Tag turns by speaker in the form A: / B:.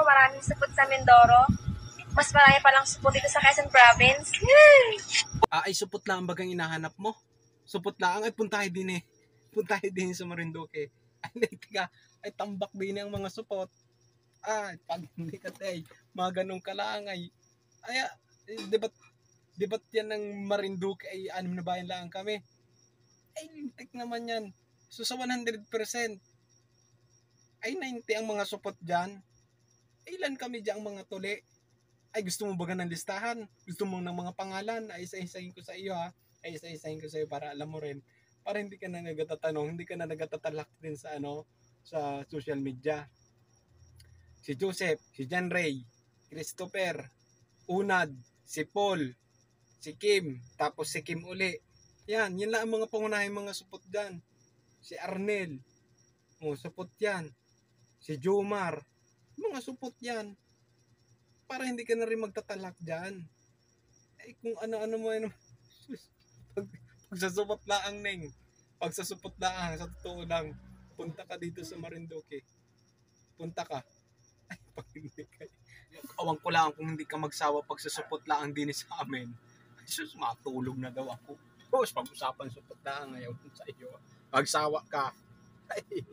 A: maraming supot sa Mindoro. Mas marami palang supot dito sa Quezon Province.
B: Ay supot lang ang bagang hinahanap mo. Supot lang ay puntahe din eh. Puntahe din sa Marinduque. Ay tiga, ay tambak din ang mga supot. Pag hindi ka tay, mga ganong kalangay. Ay, debat yan ng Marinduque ay 6 na bayan lang kami. Ay lintik naman yan. So sa 100%, ay 90 ang mga supot dyan. Ilan kami dyan mga tuli? Ay gusto mo ba ng listahan? Gusto mo ng mga pangalan? Ay isa-isahin ko sa iyo ha. Ay isa-isahin ko sa iyo para alam mo rin. Para hindi ka na nagtatanong, hindi ka na nagtatalak din sa sa social media. Si Joseph, si John Ray, Christopher, Unad, si Paul, si Kim, tapos si Kim uli. Yan lang ang mga pangunahing mga supot dyan. Si Arnel, supot yan. Si Jomar, mga supot yan. Para hindi ka na rin magtatalak dyan. Ay kung ano-ano mo yun. Pagsasupot laang neng. Pagsasupot laang, sa totoo lang. Punta ka dito sa Marinduque. Punta ka. Ay pag hindi ka. Awang ko lang kung hindi ka magsawa pagsasupot laang din sa amin. Ay sus, matulog na daw ako. Tapos pag-usapan supot laang ngayon sa iyo. Magsawa ka. Ay,